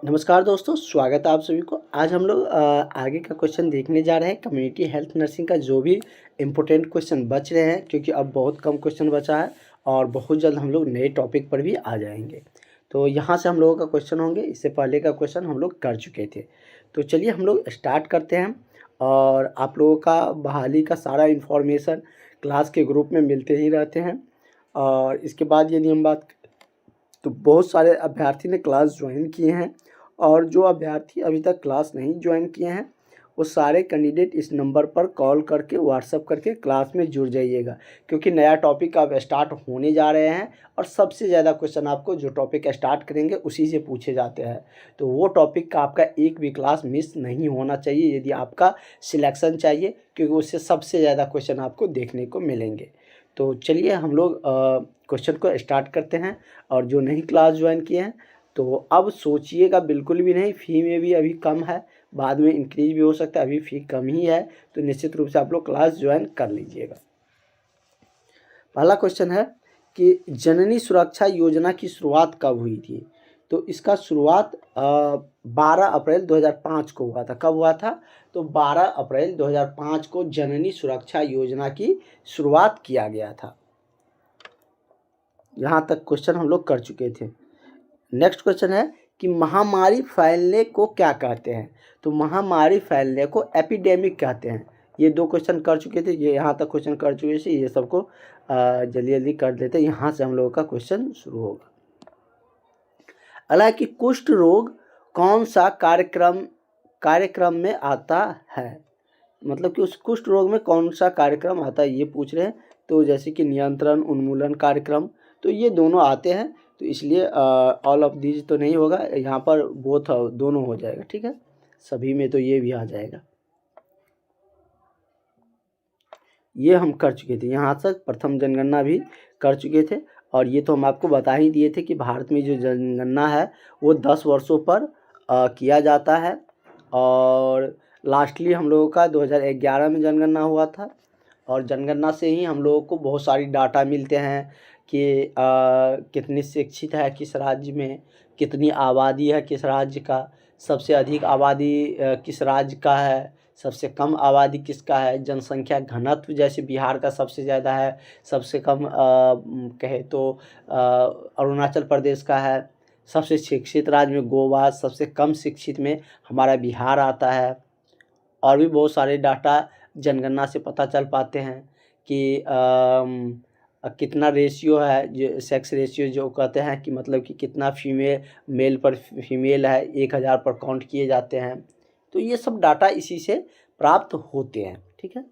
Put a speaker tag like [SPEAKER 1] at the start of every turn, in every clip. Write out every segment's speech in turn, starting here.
[SPEAKER 1] नमस्कार दोस्तों, स्वागत है आप सभी को। आज हम लोग आगे का क्वेश्चन देखने जा रहे हैं। कम्युनिटी हेल्थ नर्सिंग का जो भी इम्पोर्टेंट क्वेश्चन बच रहे हैं, क्योंकि अब बहुत कम क्वेश्चन बचा है और बहुत जल्द हम लोग नए टॉपिक पर भी आ जाएंगे। तो यहाँ से हम लोगों का क्वेश्चन होंगे। इससे पहले का क्वेश्चन हम लोग कर चुके थे। तो चलिए हम लोग स्टार्ट करते हैं। और आप लोगों का बहाली का सारा इन्फॉर्मेशन क्लास के ग्रुप में मिलते ही रहते हैं। और इसके बाद यदि हम बात, तो बहुत सारे अभ्यर्थी ने क्लास ज्वाइन किए हैं, और जो अभ्यर्थी अभी तक क्लास नहीं ज्वाइन किए हैं वो सारे कैंडिडेट इस नंबर पर कॉल करके व्हाट्सअप करके क्लास में जुड़ जाइएगा, क्योंकि नया टॉपिक अब स्टार्ट होने जा रहे हैं और सबसे ज़्यादा क्वेश्चन आपको जो टॉपिक स्टार्ट करेंगे उसी से पूछे जाते हैं। तो वो टॉपिक का आपका एक भी क्लास मिस नहीं होना चाहिए यदि आपका सिलेक्शन चाहिए, क्योंकि उससे सबसे ज़्यादा क्वेश्चन आपको देखने को मिलेंगे। तो चलिए हम लोग क्वेश्चन को स्टार्ट करते हैं। और जो नहीं क्लास ज्वाइन किए हैं तो अब सोचिएगा बिल्कुल भी नहीं। फ़ी में भी अभी कम है, बाद में इंक्रीज भी हो सकता है, अभी फ़ी कम ही है, तो निश्चित रूप से आप लोग क्लास ज्वाइन कर लीजिएगा। पहला क्वेश्चन है कि जननी सुरक्षा योजना की शुरुआत कब हुई थी? तो इसका शुरुआत 12 अप्रैल 2005 को हुआ था। कब हुआ था? तो 12 अप्रैल 2005 को जननी सुरक्षा योजना की शुरुआत किया गया था। यहाँ तक क्वेश्चन हम लोग कर चुके थे। नेक्स्ट क्वेश्चन है कि महामारी फैलने को क्या कहते हैं? तो महामारी फैलने को एपिडेमिक कहते हैं। ये दो क्वेश्चन कर चुके थे, ये यहाँ तक क्वेश्चन कर चुके थे, ये सबको जल्दी जल्दी कर लेते हैं। यहाँ से हम लोगों का क्वेश्चन शुरू होगा। अगला है कि कुष्ठ रोग कौन सा कार्यक्रम में आता है? मतलब कि उस कुष्ठ रोग में कौन सा कार्यक्रम आता है ये पूछ रहे हैं। तो जैसे कि नियंत्रण उन्मूलन कार्यक्रम, तो ये दोनों आते हैं, तो इसलिए ऑल ऑफ दीज तो नहीं होगा, यहाँ पर बोथ दोनों हो जाएगा। ठीक है, सभी में तो ये भी आ जाएगा। ये हम कर चुके थे, यहाँ तक प्रथम जनगणना भी कर चुके थे। और ये तो हम आपको बता ही दिए थे कि भारत में जो जनगणना है वो 10 वर्षों पर किया जाता है। और लास्टली हम लोगों का 2011 में जनगणना हुआ था। और जनगणना से ही हम लोगों को बहुत सारी डाटा मिलते हैं कि कितनी शिक्षित है किस राज्य में, कितनी आबादी है किस राज्य का, सबसे अधिक आबादी किस राज्य का है, सबसे कम आबादी किसका है, जनसंख्या घनत्व जैसे बिहार का सबसे ज़्यादा है, सबसे कम कहे तो अरुणाचल प्रदेश का है, सबसे शिक्षित राज्य में गोवा, सबसे कम शिक्षित में हमारा बिहार आता है। और भी बहुत सारे डाटा जनगणना से पता चल पाते हैं कि कितना रेशियो है, जो सेक्स रेशियो जो कहते हैं कि मतलब कि कितना मेल पर फीमेल है 1000 पर काउंट किए जाते हैं। तो ये सब डाटा इसी से प्राप्त होते हैं। ठीक है,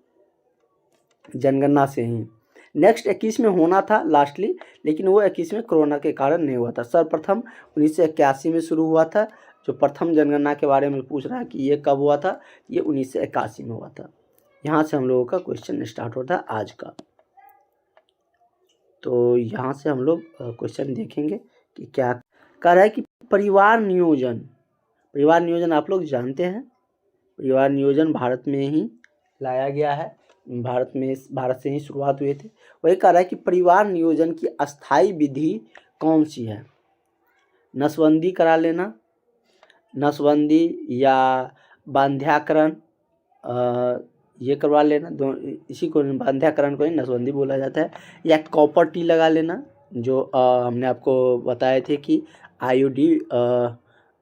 [SPEAKER 1] जनगणना से ही। नेक्स्ट 21 में होना था लास्टली, लेकिन वो 21 में कोरोना के कारण नहीं हुआ था। सर्वप्रथम 1981 में शुरू हुआ था। जो प्रथम जनगणना के बारे में पूछ रहा है कि ये कब हुआ था, ये 1981 में हुआ था। यहाँ से हम लोगों का क्वेश्चन स्टार्ट होता है आज का। तो यहाँ से हम लोग क्वेश्चन देखेंगे कि क्या कह रहा है कि परिवार नियोजन आप लोग जानते हैं। परिवार नियोजन भारत में ही लाया गया है, भारत से ही शुरुआत हुए थे। वही कह रहा है कि परिवार नियोजन की अस्थाई विधि कौन सी है? नसबंदी करा लेना, नसबंदी या बांध्याकरण, ये करवा लेना, इसी को बांध्याकरण को ही नसबंदी बोला जाता है। या कॉपर टी लगा लेना, जो हमने आपको बताए थे कि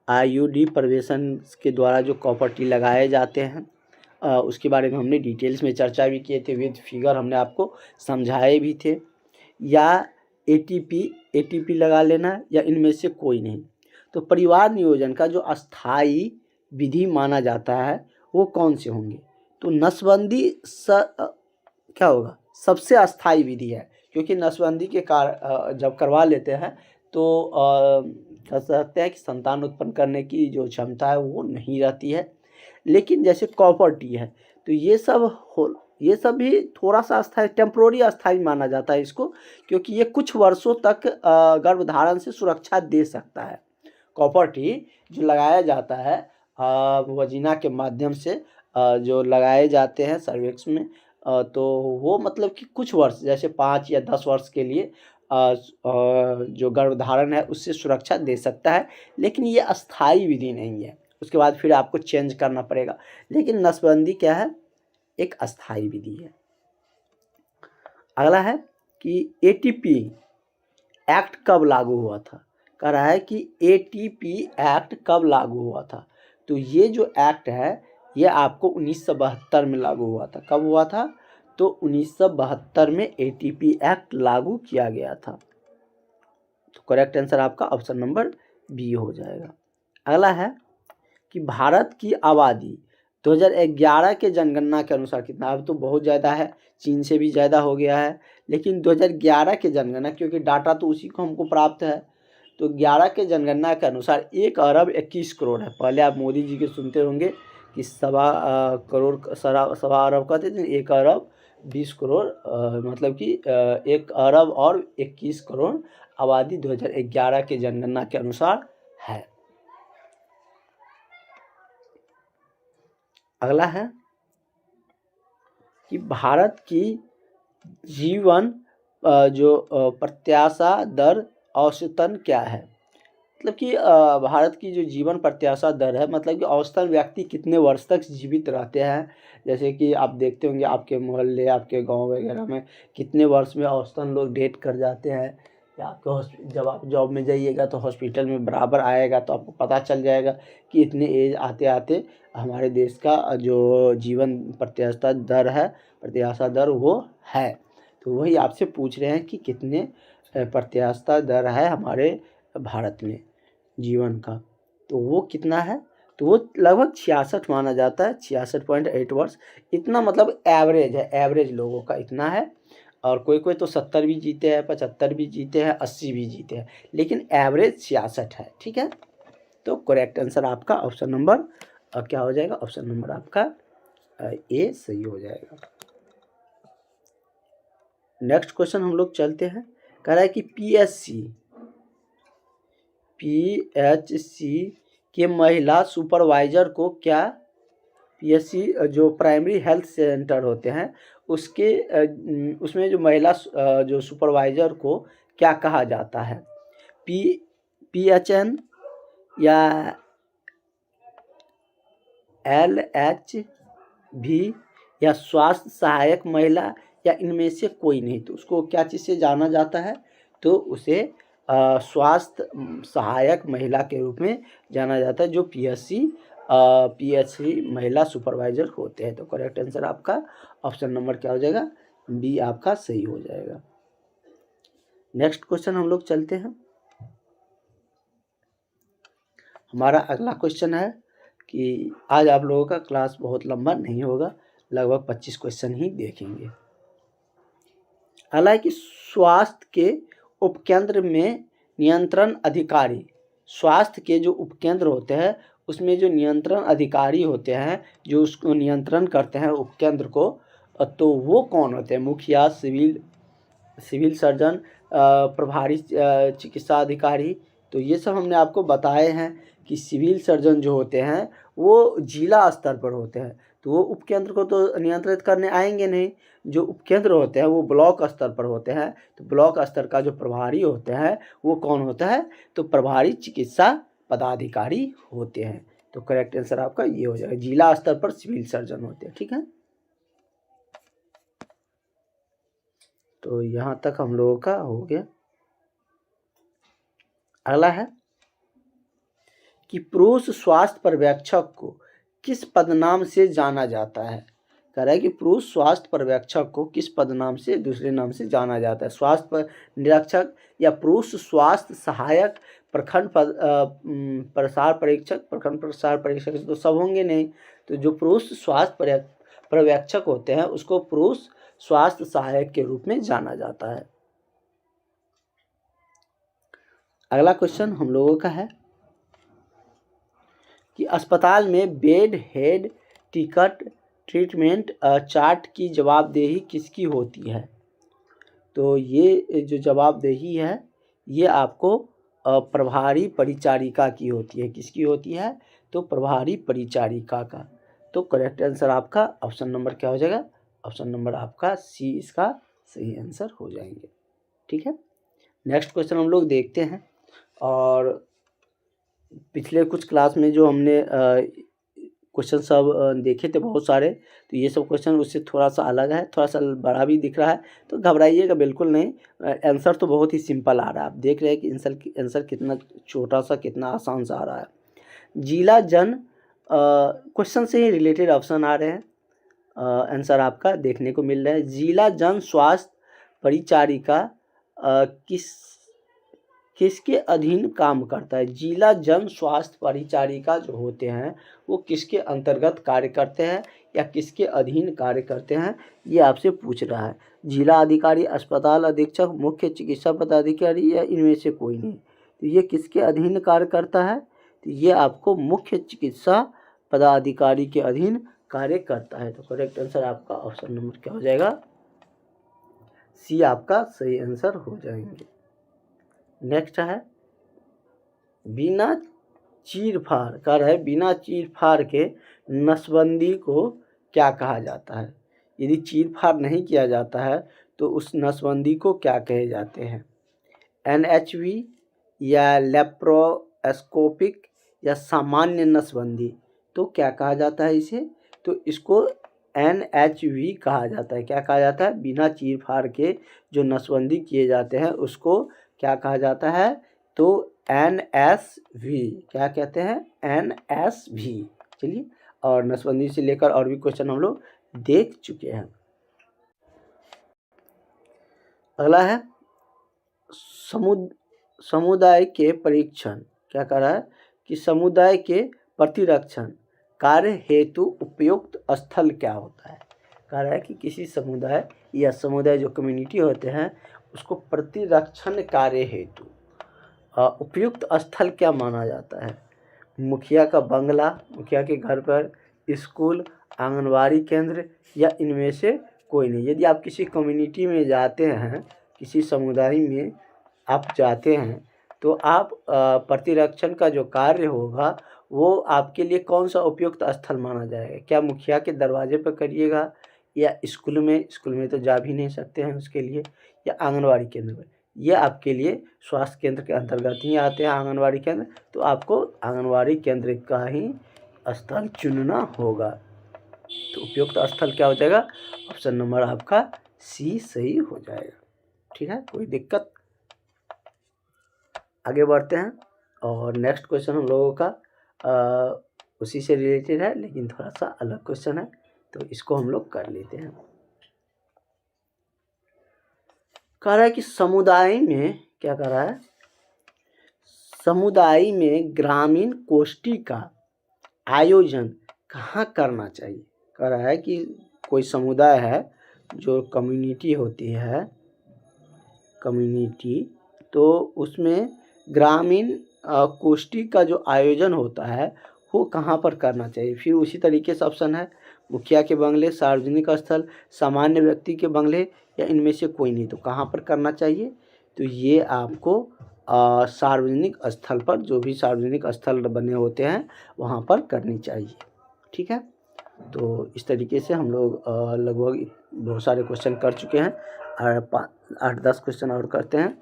[SPEAKER 1] आईयूडी प्रवेशन के द्वारा जो कॉपर टी लगाए जाते हैं, उसके बारे में हमने डिटेल्स में चर्चा भी किए थे, विद फिगर हमने आपको समझाए भी थे। या एटीपी लगा लेना, या इनमें से कोई नहीं। तो परिवार नियोजन का जो अस्थाई विधि माना जाता है वो कौन से होंगे? तो नसबंदी क्या होगा? सबसे अस्थाई विधि है, क्योंकि नसबंदी के जब करवा लेते हैं तो कह सकते हैं कि संतान उत्पन्न करने की जो क्षमता है वो नहीं रहती है। लेकिन जैसे कॉपर टी है, तो ये सब भी थोड़ा सा अस्थाई, टेम्प्रोरी अस्थाई माना जाता है इसको, क्योंकि ये कुछ वर्षों तक गर्भधारण से सुरक्षा दे सकता है। कॉपर टी जो लगाया जाता है वजीना के माध्यम से, जो लगाए जाते हैं सर्विक्स में, तो वो मतलब कि कुछ वर्ष जैसे 5 या 10 वर्ष के लिए जो गर्भधारण है उससे सुरक्षा दे सकता है, लेकिन ये अस्थाई विधि नहीं है। उसके बाद फिर आपको चेंज करना पड़ेगा, लेकिन नसबंदी क्या है, एक अस्थाई विधि है। अगला है कि एटीपी एक्ट कब लागू हुआ था। कह रहा है कि एटीपी एक्ट कब लागू हुआ था। तो ये जो एक्ट है ये आपको 1972 में लागू हुआ था। कब हुआ था, तो 1972 में एटीपी एक्ट लागू किया गया था। तो करेक्ट आंसर आपका ऑप्शन नंबर बी हो जाएगा। अगला है कि भारत की आबादी 2011 के जनगणना के अनुसार कितना, अब तो बहुत ज़्यादा है, चीन से भी ज़्यादा हो गया है, लेकिन 2011 के जनगणना, क्योंकि डाटा तो उसी को हमको प्राप्त है, तो 11 के जनगणना के अनुसार 1 अरब 21 करोड़ है। पहले आप मोदी जी के सुनते होंगे कि सवा अरब कहते थे, 1 अरब 20 करोड़, मतलब कि 1 अरब और 21 करोड़ आबादी 2011 के जनगणना के अनुसार है। अगला है कि भारत की जीवन जो प्रत्याशा दर औसतन क्या है। मतलब कि भारत की जो जीवन प्रत्याशा दर है, मतलब कि औसतन व्यक्ति कितने वर्ष तक जीवित रहते हैं। जैसे कि आप देखते होंगे आपके मोहल्ले, आपके गांव वगैरह में कितने वर्ष में औसतन लोग डेथ कर जाते हैं, या आपके जब आप जॉब में जाइएगा तो हॉस्पिटल में बराबर आएगा तो आपको पता चल जाएगा कि इतने एज आते आते हमारे देश का जो जीवन प्रत्याशा दर वो है। तो वही आपसे पूछ रहे हैं कि कितने प्रत्याशा दर है हमारे भारत में जीवन का, तो वो कितना है, तो वो लगभग 66 माना जाता है, 66.8 वर्ष। इतना मतलब एवरेज है, एवरेज लोगों का इतना है। और कोई कोई तो 70 भी जीते हैं, 75 भी जीते हैं, 80 भी जीते हैं, लेकिन एवरेज 66 है। ठीक है, तो करेक्ट आंसर आपका ऑप्शन नंबर क्या हो जाएगा, ऑप्शन नंबर आपका ए सही हो जाएगा। नेक्स्ट क्वेश्चन हम लोग चलते हैं। कह रहा है कि पीएचसी के महिला सुपरवाइजर को क्या, पीएचसी जो प्राइमरी हेल्थ सेंटर होते हैं उसके उसमें जो महिला जो सुपरवाइजर को क्या कहा जाता है, पीएचएन या एलएचवी या स्वास्थ्य सहायक महिला, या इनमें से कोई नहीं। तो उसको क्या चीज़ से जाना जाता है, तो उसे स्वास्थ्य सहायक महिला के रूप में जाना जाता है, जो पीएचसी महिला सुपरवाइजर होते हैं। तो करेक्ट आंसर आपका ऑप्शन नंबर क्या हो जाएगा, बी आपका सही हो जाएगा। नेक्स्ट क्वेश्चन हम लोग चलते हैं। हमारा अगला क्वेश्चन है कि आज आप लोगों का क्लास बहुत लंबा नहीं होगा, लगभग 25 क्वेश्चन ही देखेंगे। हालांकि स्वास्थ्य के उपकेंद्र में नियंत्रण अधिकारी, स्वास्थ्य के जो उपकेंद्र होते हैं उसमें जो नियंत्रण अधिकारी होते हैं जो उसको नियंत्रण करते हैं उपकेंद्र को, तो वो कौन होते हैं, मुखिया, सिविल सर्जन, प्रभारी चिकित्सा अधिकारी। तो ये सब हमने आपको बताए हैं कि सिविल सर्जन जो होते हैं वो जिला स्तर पर होते हैं, तो वो उपकेंद्र को तो नियंत्रित करने आएंगे नहीं। जो उपकेंद्र होते हैं वो ब्लॉक स्तर पर होते हैं, तो ब्लॉक स्तर का जो प्रभारी होते हैं वो कौन होता है, तो प्रभारी चिकित्सा पदाधिकारी होते हैं। तो करेक्ट आंसर आपका ये हो जाएगा, जिला स्तर पर सिविल सर्जन होते हैं। ठीक है, तो यहाँ तक हम लोगों का हो गया। अगला है कि पुरुष स्वास्थ्य पर्यवेक्षक को किस पदनाम से जाना जाता है। कह रहा है कि पुरुष स्वास्थ्य पर्यवेक्षक को किस पदनाम से, दूसरे नाम से जाना जाता है, स्वास्थ्य निरीक्षक या पुरुष स्वास्थ्य सहायक, प्रखंड प्रसार परीक्षक तो सब होंगे नहीं। तो जो पुरुष स्वास्थ्य पर्यवेक्षक होते हैं उसको पुरुष स्वास्थ्य सहायक के रूप में जाना जाता है। अगला क्वेश्चन हम लोगों का है कि अस्पताल में bed, head, ticket, treatment chart की जवाबदेही किसकी होती है। तो ये जो जवाबदेही है ये आपको प्रभारी परिचारिका की होती है। किसकी होती है, तो प्रभारी परिचारिका का। तो करेक्ट आंसर आपका ऑप्शन नंबर क्या हो जाएगा, ऑप्शन नंबर आपका सी इसका सही आंसर हो जाएंगे। ठीक है, नेक्स्ट क्वेश्चन हम लोग देखते हैं। और पिछले कुछ क्लास में जो हमने क्वेश्चन सब देखे थे बहुत सारे, तो ये सब क्वेश्चन उससे थोड़ा सा अलग है, थोड़ा सा बड़ा भी दिख रहा है, तो घबराइएगा बिल्कुल नहीं। आंसर तो बहुत ही सिंपल आ रहा है। आप देख रहे हैं कि आंसर कितना छोटा सा, कितना आसान सा आ रहा है। जिला जन क्वेश्चन से ही रिलेटेड ऑप्शन आ रहे हैं, आंसर आपका देखने को मिल रहा है। जिला जन स्वास्थ्य परिचारिका किसके अधीन काम करता है? जिला जन स्वास्थ्य परिचारिका जो होते हैं वो किसके अंतर्गत कार्य करते हैं या किसके अधीन कार्य करते हैं, ये आपसे पूछ रहा है। जिला अधिकारी, अस्पताल अधीक्षक, मुख्य चिकित्सा पदाधिकारी या इनमें से कोई नहीं। तो ये किसके अधीन कार्य करता है? तो ये आपको मुख्य चिकित्सा पदाधिकारी के अधीन कार्य करता है। तो करेक्ट आंसर आपका ऑप्शन नंबर क्या हो जाएगा? सी आपका सही आंसर हो जाएंगे। नेक्स्ट है बिना चीरफाड़ कर है, बिना चीरफाड़ के नसबंदी को क्या कहा जाता है? यदि चीरफाड़ नहीं किया जाता है तो उस नसबंदी को क्या कहे जाते हैं? NHV या लेप्रोस्कोपिक या सामान्य नसबंदी, तो क्या कहा जाता है इसे? तो इसको NHV कहा जाता है। क्या कहा जाता है? बिना चीरफाड़ के जो नसबंदी किए जाते हैं उसको क्या कहा जाता है? तो NSV। क्या कहते हैं? NSV। चलिए, और नसबंदी से लेकर और भी क्वेश्चन हम लोग देख चुके हैं। अगला है समुदाय के परीक्षण। क्या कह रहा है कि समुदाय के प्रतिरक्षण कार्य हेतु उपयुक्त स्थल क्या होता है? कह रहा है कि किसी समुदाय या समुदाय जो कम्युनिटी होते हैं उसको प्रतिरक्षण कार्य हेतु उपयुक्त स्थल क्या माना जाता है? मुखिया का बंगला, मुखिया के घर पर, स्कूल, आंगनबाड़ी केंद्र या इनमें से कोई नहीं। यदि आप किसी कम्युनिटी में जाते हैं, किसी समुदाय में आप जाते हैं, तो आप प्रतिरक्षण का जो कार्य होगा वो आपके लिए कौन सा उपयुक्त स्थल माना जाएगा? क्या मुखिया के दरवाजे पर करिएगा या स्कूल में तो जा भी नहीं सकते हैं उसके लिए, या आंगनबाड़ी केंद्र पर? ये आपके लिए स्वास्थ्य केंद्र के अंतर्गत ही आते हैं आंगनबाड़ी केंद्र, तो आपको आंगनबाड़ी केंद्र का ही स्थल चुनना होगा। तो उपयुक्त स्थल क्या हो जाएगा? ऑप्शन नंबर आपका सी सही हो जाएगा। ठीक है, कोई दिक्कत? आगे बढ़ते हैं और नेक्स्ट क्वेश्चन हम लोगों का उसी से रिलेटेड है लेकिन थोड़ा सा अलग क्वेश्चन है, तो इसको हम लोग कर लेते हैं। कह रहा है कि समुदाय में, क्या कह रहा है? समुदाय में ग्रामीण गोष्ठी का आयोजन कहाँ करना चाहिए? कह रहा है कि कोई समुदाय है, जो कम्युनिटी होती है, कम्युनिटी, तो उसमें ग्रामीण गोष्ठी का जो आयोजन होता है वो कहाँ पर करना चाहिए? फिर उसी तरीके से ऑप्शन है मुखिया के बंगले, सार्वजनिक स्थल, सामान्य व्यक्ति के बंगले या इनमें से कोई नहीं। तो कहाँ पर करना चाहिए? तो ये आपको सार्वजनिक स्थल पर, जो भी सार्वजनिक स्थल बने होते हैं वहाँ पर करनी चाहिए। ठीक है, तो इस तरीके से हम लोग लगभग बहुत सारे क्वेश्चन कर चुके हैं और 8-10 क्वेश्चन और करते हैं।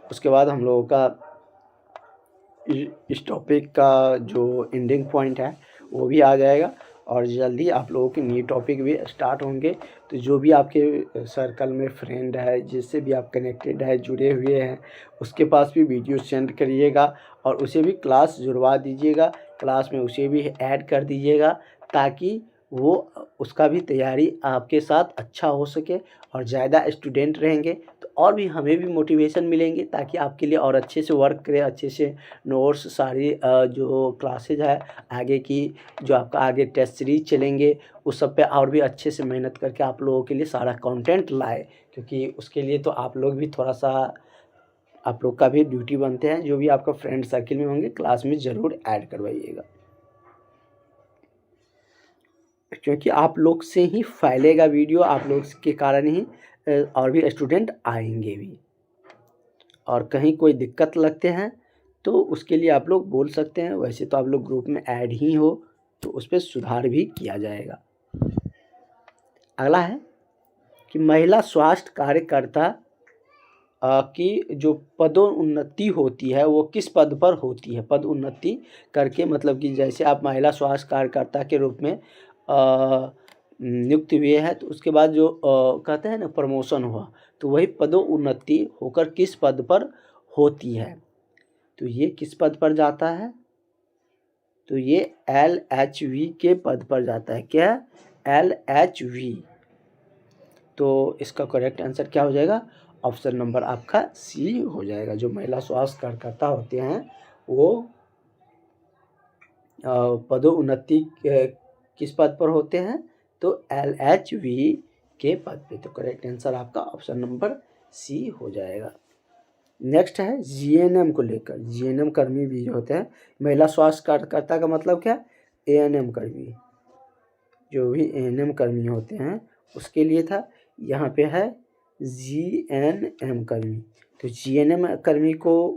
[SPEAKER 1] उसके बाद हम लोगों का इस टॉपिक का जो एंडिंग पॉइंट है वो भी आ जाएगा और जल्दी आप लोगों के न्यू टॉपिक भी स्टार्ट होंगे। तो जो भी आपके सर्कल में फ्रेंड है, जिससे भी आप कनेक्टेड है, जुड़े हुए हैं, उसके पास भी वीडियो सेंड करिएगा और उसे भी क्लास जुड़वा दीजिएगा, क्लास में उसे भी ऐड कर दीजिएगा, ताकि वो उसका भी तैयारी आपके साथ अच्छा हो सके और ज़्यादा स्टूडेंट रहेंगे तो और भी हमें भी मोटिवेशन मिलेंगे, ताकि आपके लिए और अच्छे से वर्क करें, अच्छे से नोट्स सारी जो क्लासेज है आगे की, जो आपका आगे टेस्ट सीरीज चलेंगे, उस सब पे और भी अच्छे से मेहनत करके आप लोगों के लिए सारा कंटेंट लाए। क्योंकि उसके लिए तो आप लोग भी थोड़ा सा, आप लोग का भी ड्यूटी बनते हैं। जो भी आपका फ्रेंड सर्किल में होंगे क्लास में ज़रूर ऐड करवाइएगा, क्योंकि आप लोग से ही फैलेगा वीडियो, आप लोग के कारण ही और भी स्टूडेंट आएंगे भी। और कहीं कोई दिक्कत लगते हैं तो उसके लिए आप लोग बोल सकते हैं, वैसे तो आप लोग ग्रुप में ऐड ही हो तो उस पर सुधार भी किया जाएगा। अगला है कि महिला स्वास्थ्य कार्यकर्ता कि जो पदोन्नति होती है वो किस पद पर होती है। पदोन्नति करके मतलब कि जैसे आप महिला स्वास्थ्य कार्यकर्ता के रूप में नियुक्त हुए हैं, तो उसके बाद जो कहते हैं ना प्रमोशन हुआ, तो वही पदोन्नति होकर किस पद पर होती है। तो ये किस पद पर जाता है, तो ये LHV के पद पर जाता है। क्या, LHV। तो इसका करेक्ट आंसर क्या हो जाएगा, ऑप्शन नंबर आपका सी हो जाएगा। जो महिला स्वास्थ्य कार्यकर्ता होते हैं वो पदोन्नति किस पद पर होते हैं, तो LHV के पद पे। तो करेक्ट आंसर आपका ऑप्शन नंबर सी हो जाएगा। नेक्स्ट है GNM को लेकर। GNM कर्मी भी जो होते हैं, महिला स्वास्थ्य कार्यकर्ता का मतलब क्या, ANM कर्मी। जो भी ANM कर्मी होते हैं उसके लिए था, यहाँ पे है GNM कर्मी। तो GNM कर्मी को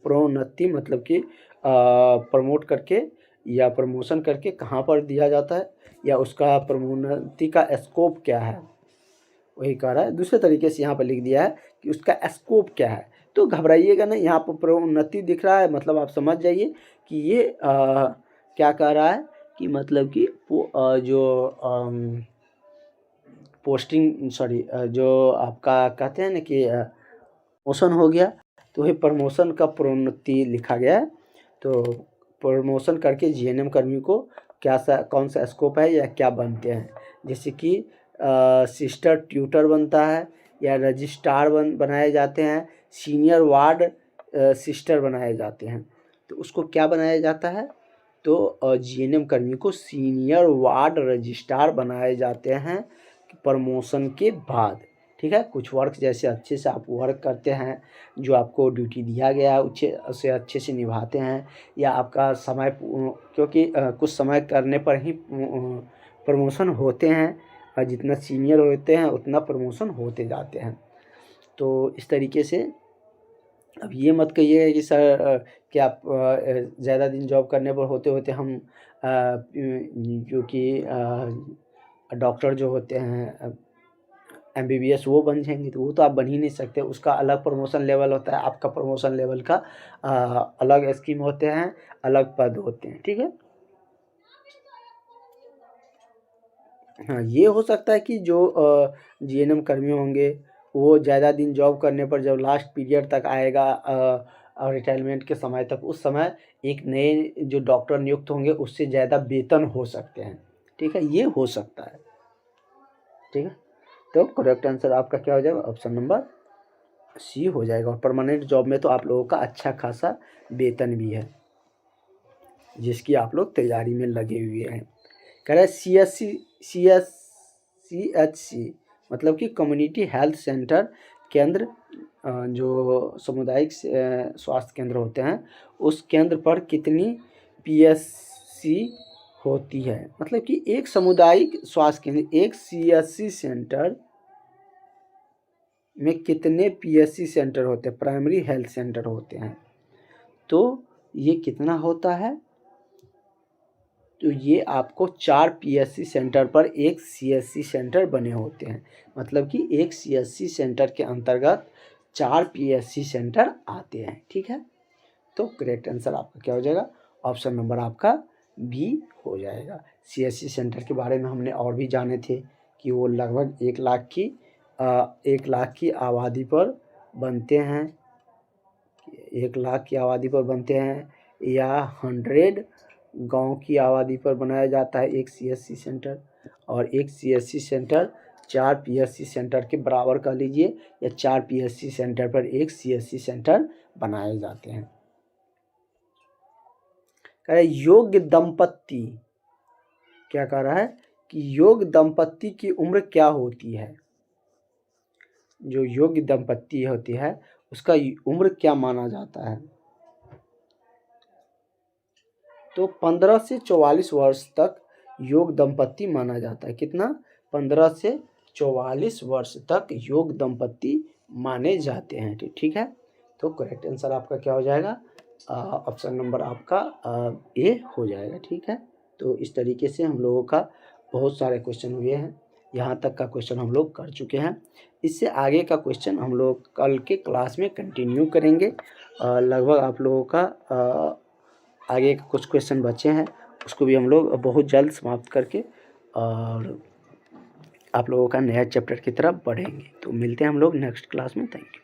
[SPEAKER 1] प्रोन्नति मतलब कि प्रमोट करके या प्रमोशन करके कहाँ पर दिया जाता है, या उसका प्रोन्नति का स्कोप क्या है, वही कह रहा है। दूसरे तरीके से यहाँ पर लिख दिया है कि उसका स्कोप क्या है। तो घबराइएगा नहीं, यहाँ पर प्रोन्नति दिख रहा है, मतलब आप समझ जाइए कि ये क्या कह रहा है कि मतलब कि जो पोस्टिंग जो आपका कहते हैं ना कि प्रमोशन हो गया, तो वही प्रमोशन का प्रोन्नति लिखा गया है। तो प्रमोशन करके GNM कर्मी को कौन सा स्कोप है या क्या बनते हैं, जैसे कि सिस्टर ट्यूटर बनता है, या रजिस्ट्रार बनाए जाते हैं, सीनियर वार्ड सिस्टर बनाए जाते हैं। तो उसको क्या बनाया जाता है, तो GNM कर्मी को सीनियर वार्ड रजिस्ट्रार बनाए जाते हैं प्रमोशन के बाद। ठीक है, कुछ वर्क जैसे अच्छे से आप वर्क करते हैं, जो आपको ड्यूटी दिया गया है उसे अच्छे से निभाते हैं, या आपका समय क्योंकि कुछ समय करने पर ही प्रमोशन होते हैं, और जितना सीनियर होते हैं उतना प्रमोशन होते जाते हैं। तो इस तरीके से अब ये मत कहिएगा कि सर क्या आप ज़्यादा दिन जॉब करने पर होते होते हम जो कि डॉक्टर जो होते हैं MBBS वो बन जाएंगे, तो वो तो आप बन ही नहीं सकते। उसका अलग प्रमोशन लेवल होता है, आपका प्रमोशन लेवल का अलग स्कीम होते हैं, अलग पद होते हैं। ठीक है, हाँ, ये हो सकता है कि जो GNM कर्मी होंगे वो ज़्यादा दिन जॉब करने पर जब लास्ट पीरियड तक आएगा रिटायरमेंट के समय तक, उस समय एक नए जो डॉक्टर नियुक्त होंगे उससे ज़्यादा वेतन हो सकते हैं। ठीक है, ये हो सकता है। ठीक है, तो करेक्ट आंसर आपका क्या हो जाएगा, ऑप्शन नंबर सी हो जाएगा। और परमानेंट जॉब में तो आप लोगों का अच्छा खासा वेतन भी है, जिसकी आप लोग तैयारी में लगे हुए हैं। कह रहे CHC मतलब कि कम्युनिटी हेल्थ सेंटर केंद्र, जो सामुदायिक स्वास्थ्य केंद्र होते हैं, उस केंद्र पर कितनी PSC होती है। मतलब कि एक सामुदायिक स्वास्थ्य केंद्र, एक CHC सेंटर में कितने PSC सेंटर होते हैं, प्राइमरी हेल्थ सेंटर होते हैं। तो ये कितना होता है, तो ये आपको 4 PSC सेंटर पर एक CHC सेंटर बने होते हैं। मतलब कि एक CHC सेंटर के अंतर्गत 4 PSC सेंटर आते हैं। ठीक है, तो करेक्ट आंसर आपका क्या हो जाएगा, ऑप्शन नंबर आपका बी हो जाएगा। CHC सेंटर के बारे में हमने और भी जाने थे कि वो लगभग 1 लाख की आबादी पर बनते हैं, 1 लाख की आबादी पर बनते हैं, या 100 गांव की आबादी पर बनाया जाता है एक CHC सेंटर। और एक CHC सेंटर 4 PSC सेंटर के बराबर कह लीजिए, या 4 PSC सेंटर पर एक CHC सेंटर बनाए जाते हैं। कह रहे योग्य दंपत्ति, क्या कह रहा है कि योग्य दंपत्ति की उम्र क्या होती है। जो योग्य दंपत्ति होती है उसका उम्र क्या माना जाता है, तो 15 से 44 वर्ष तक योग दंपत्ति माना जाता है। कितना, 15 से 44 वर्ष तक योग दंपत्ति माने जाते हैं। ठीक है, तो करेक्ट आंसर आपका क्या हो जाएगा, ऑप्शन नंबर आपका ए हो जाएगा। ठीक है, तो इस तरीके से हम लोगों का बहुत सारे क्वेश्चन हुए हैं, यहाँ तक का क्वेश्चन हम लोग कर चुके हैं। इससे आगे का क्वेश्चन हम लोग कल के क्लास में कंटिन्यू करेंगे। लगभग आप लोगों का आगे का कुछ क्वेश्चन बचे हैं, उसको भी हम लोग बहुत जल्द समाप्त करके और आप लोगों का नया चैप्टर की तरफ बढ़ेंगे। तो मिलते हैं हम लोग नेक्स्ट क्लास में। Thank you.